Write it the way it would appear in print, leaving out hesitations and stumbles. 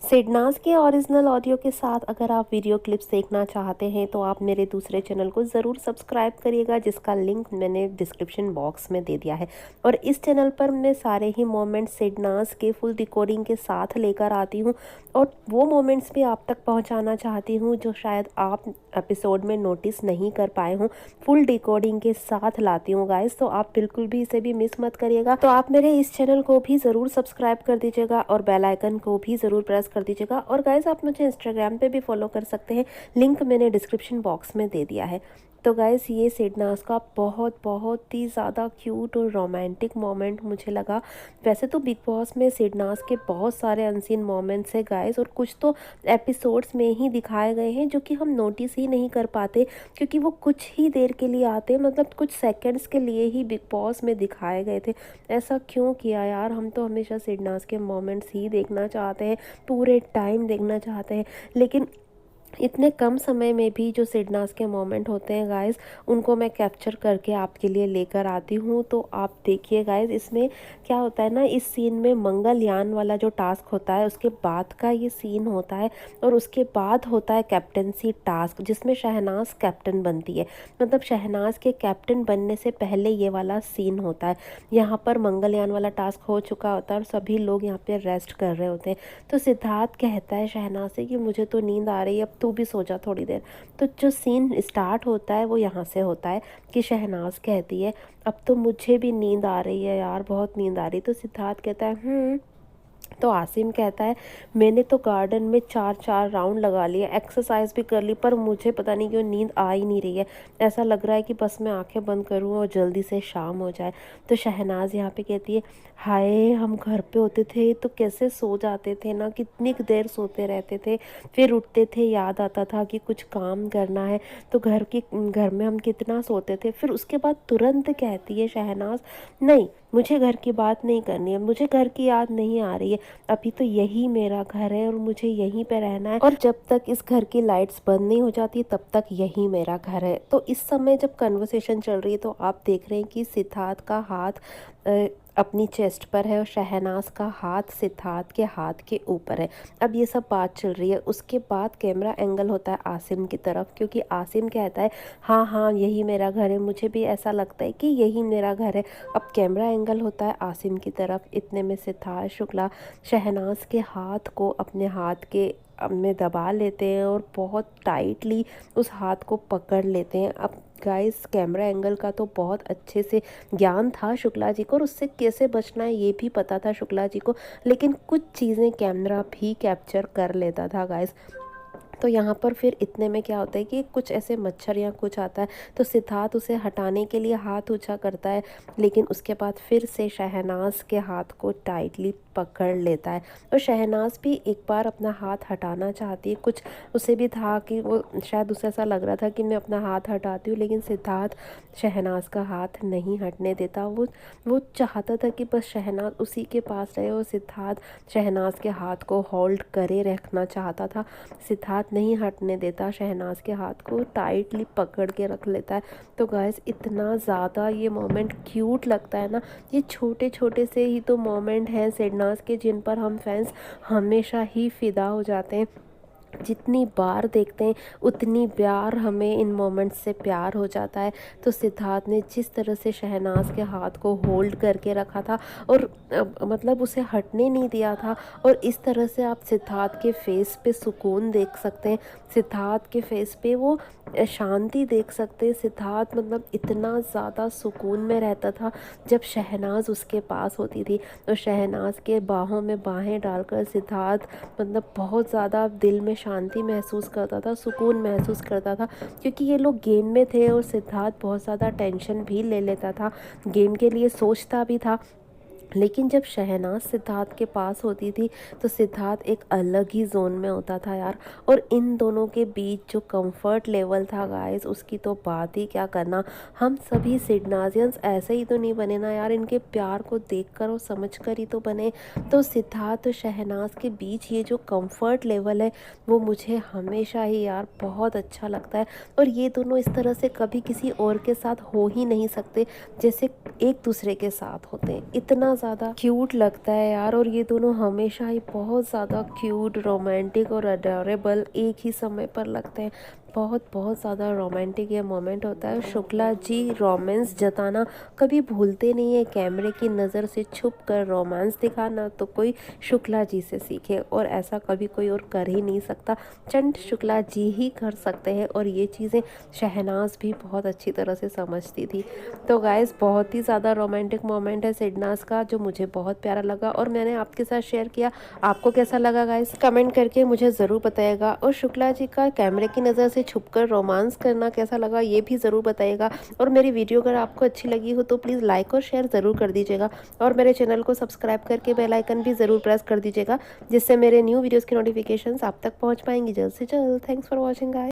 सिडनाज के original audio के साथ अगर आप वीडियो क्लिप्स देखना चाहते हैं तो आप मेरे दूसरे चैनल को ज़रूर सब्सक्राइब करिएगा, जिसका लिंक मैंने डिस्क्रिप्शन बॉक्स में दे दिया है। और इस चैनल पर मैं सारे ही मोमेंट्स सिडनाज के फुल डिकोडिंग के साथ लेकर आती हूँ और वो मोमेंट्स भी आप तक पहुँचाना चाहती हूँ जो शायद आप एपिसोड में नोटिस नहीं कर पाए हों। फुल डिकोडिंग के साथ लाती हूँ गाइस, तो आप बिल्कुल भी इसे भी मिस मत करिएगा। तो आप मेरे इस चैनल को भी ज़रूर सब्सक्राइब कर दीजिएगा और बेल आइकन को भी ज़रूर प्रेस कर दीजिएगा। और गाइस आप मुझे इंस्टाग्राम पे भी फॉलो कर सकते हैं, लिंक मैंने डिस्क्रिप्शन बॉक्स में दे दिया है। तो गाइस ये सिडनाज का बहुत बहुत ही ज़्यादा क्यूट और रोमांटिक मोमेंट मुझे लगा। वैसे तो बिग बॉस में सिडनाज के बहुत सारे अनसीन मोमेंट्स है गाइस, और कुछ तो एपिसोड्स में ही दिखाए गए हैं जो कि हम नोटिस ही नहीं कर पाते, क्योंकि वो कुछ ही देर के लिए आते हैं, मतलब कुछ सेकंड्स के लिए ही बिग बॉस में दिखाए गए थे। ऐसा क्यों किया यार, हम तो हमेशा सिडनाज के मोमेंट्स ही देखना चाहते हैं, पूरे टाइम देखना चाहते हैं। लेकिन इतने कम समय में भी जो सिडनाज के मोमेंट होते हैं गाइस, उनको मैं कैप्चर करके आपके लिए लेकर आती हूँ। तो आप देखिए गाइस, इसमें क्या होता है ना, इस सीन में मंगलयान वाला जो टास्क होता है उसके बाद का ये सीन होता है, और उसके बाद होता है कैप्टनसी टास्क जिसमें शहनाज कैप्टन बनती है। मतलब शहनाज के कैप्टन बनने से पहले ये वाला सीन होता है। यहाँ पर मंगलयान वाला टास्क हो चुका होता है और सभी लोग यहाँ पे रेस्ट कर रहे होते हैं। तो सिद्धार्थ कहता है शहनाज से कि मुझे तो नींद आ रही है, अब तू भी सो जा थोड़ी देर। तो जो सीन स्टार्ट होता है वो यहाँ से होता है कि शहनाज कहती है अब तो मुझे भी नींद आ रही है यार, बहुत नींद आ रही। तो सिद्धार्थ कहता है। तो आसिम कहता है मैंने तो गार्डन में 4-4 राउंड लगा लिए, एक्सरसाइज भी कर ली, पर मुझे पता नहीं क्यों नींद आ ही नहीं रही है। ऐसा लग रहा है कि बस मैं आंखें बंद करूं और जल्दी से शाम हो जाए। तो शहनाज यहाँ पे कहती है हाय, हम घर पे होते थे तो कैसे सो जाते थे ना, कितनी देर सोते रहते थे, फिर उठते थे, याद आता था कि कुछ काम करना है, तो घर में हम कितना सोते थे। फिर उसके बाद तुरंत कहती है शहनाज नहीं, मुझे घर की बात नहीं करनी है, मुझे घर की याद नहीं आ रही है, अभी तो यही मेरा घर है और मुझे यहीं पे रहना है, और जब तक इस घर की लाइट्स बंद नहीं हो जाती तब तक यही मेरा घर है। तो इस समय जब कन्वर्सेशन चल रही है तो आप देख रहे हैं कि सिद्धार्थ का हाथ अपनी चेस्ट पर है और शहनाज का हाथ सिद्धार्थ के हाथ के ऊपर है। अब ये सब बात चल रही है। उसके बाद कैमरा एंगल होता है आसिम की तरफ, क्योंकि आसिम कहता है हाँ हाँ यही मेरा घर है, मुझे भी ऐसा लगता है कि यही मेरा घर है। अब कैमरा एंगल होता है आसिम की तरफ। इतने में सिद्धार्थ शुक्ला शहनाज के हाथ को अपने हाथ के में दबा लेते हैं और बहुत टाइटली उस हाथ को पकड़ लेते हैं। अब गाइस कैमरा एंगल का तो बहुत अच्छे से ज्ञान था शुक्ला जी को, और उससे कैसे बचना है ये भी पता था शुक्ला जी को, लेकिन कुछ चीज़ें कैमरा भी कैप्चर कर लेता था गाइस। तो यहाँ पर फिर इतने में क्या होता है कि कुछ ऐसे मच्छर या कुछ आता है, तो सिद्धार्थ उसे हटाने के लिए हाथ ऊंचा करता है, लेकिन उसके बाद फिर से शहनाज के हाथ को टाइटली पकड़ लेता है। और शहनाज भी एक बार अपना हाथ हटाना चाहती है, कुछ उसे भी था कि वो शायद उसे ऐसा लग रहा था कि मैं अपना हाथ हटाती हूँ, लेकिन सिद्धार्थ शहनाज का हाथ नहीं हटने देता। वो चाहता था कि बस शहनाज उसी के पास रहे, और सिद्धार्थ शहनाज के हाथ को होल्ड करे रखना चाहता था। सिद्धार्थ नहीं हटने देता, शहनाज के हाथ को टाइटली पकड़ के रख लेता है। तो गाइस इतना ज़्यादा ये मोमेंट क्यूट लगता है ना। ये छोटे छोटे से ही तो मोमेंट हैं सिडनाज के जिन पर हम फैंस हमेशा ही फिदा हो जाते हैं। जितनी बार देखते हैं उतनी बार हमें इन मोमेंट्स से प्यार हो जाता है। तो सिद्धार्थ ने जिस तरह से शहनाज के हाथ को होल्ड करके रखा था और मतलब उसे हटने नहीं दिया था, और इस तरह से आप सिद्धार्थ के फेस पे सुकून देख सकते हैं, सिद्धार्थ के फेस पे वो शांति देख सकते हैं। सिद्धार्थ मतलब इतना ज़्यादा सुकून में रहता था जब शहनाज उसके पास होती थी। तो शहनाज के बाहों में बाहें डालकर सिद्धार्थ मतलब बहुत ज़्यादा दिल में शांति महसूस करता था, सुकून महसूस करता था, क्योंकि ये लोग गेम में थे और सिद्धार्थ बहुत ज़्यादा टेंशन भी ले लेता था, गेम के लिए सोचता भी था। लेकिन जब शहनाज सिद्धार्थ के पास होती थी तो सिद्धार्थ एक अलग ही जोन में होता था यार। और इन दोनों के बीच जो कंफर्ट लेवल था गाइस, उसकी तो बात ही क्या करना। हम सभी सिडनाजियंस ऐसे ही तो नहीं बने ना यार, इनके प्यार को देखकर और समझकर ही तो बने। तो सिद्धार्थ और शहनाज के बीच ये जो कंफर्ट लेवल है वो मुझे हमेशा ही यार बहुत अच्छा लगता है। और ये दोनों इस तरह से कभी किसी और के साथ हो ही नहीं सकते जैसे एक दूसरे के साथ होते हैं। इतना ज़्यादा क्यूट लगता है यार। और ये दोनों हमेशा ही बहुत ज़्यादा क्यूट, रोमांटिक और अडोरेबल एक ही समय पर लगते हैं। बहुत ज़्यादा रोमांटिक ये मोमेंट होता है। शुक्ला जी रोमांस जताना कभी भूलते नहीं है। कैमरे की नज़र से छुप कर रोमांस दिखाना तो कोई शुक्ला जी से सीखे, और ऐसा कभी कोई और कर ही नहीं सकता, चंद शुक्ला जी ही कर सकते हैं। और ये चीज़ें शहनाज भी बहुत अच्छी तरह से समझती थी। तो गाइस बहुत ही ज़्यादा रोमांटिक मोमेंट है सिडनाज का, जो मुझे बहुत प्यारा लगा और मैंने आपके साथ शेयर किया। आपको कैसा लगा गाइस, कमेंट करके मुझे ज़रूर बताइएगा। और शुक्ला जी का कैमरे की नज़र से छुपकर रोमांस करना कैसा लगा ये भी ज़रूर बताइएगा। और मेरी वीडियो अगर आपको अच्छी लगी हो तो प्लीज़ लाइक और शेयर ज़रूर कर दीजिएगा, और मेरे चैनल को सब्सक्राइब करके बेल आइकन भी ज़रूर प्रेस कर दीजिएगा, जिससे मेरे न्यू वीडियोज़ की नोटिफिकेशंस आप तक पहुँच पाएंगी जल्द से जल्द। Thanks for watching guys.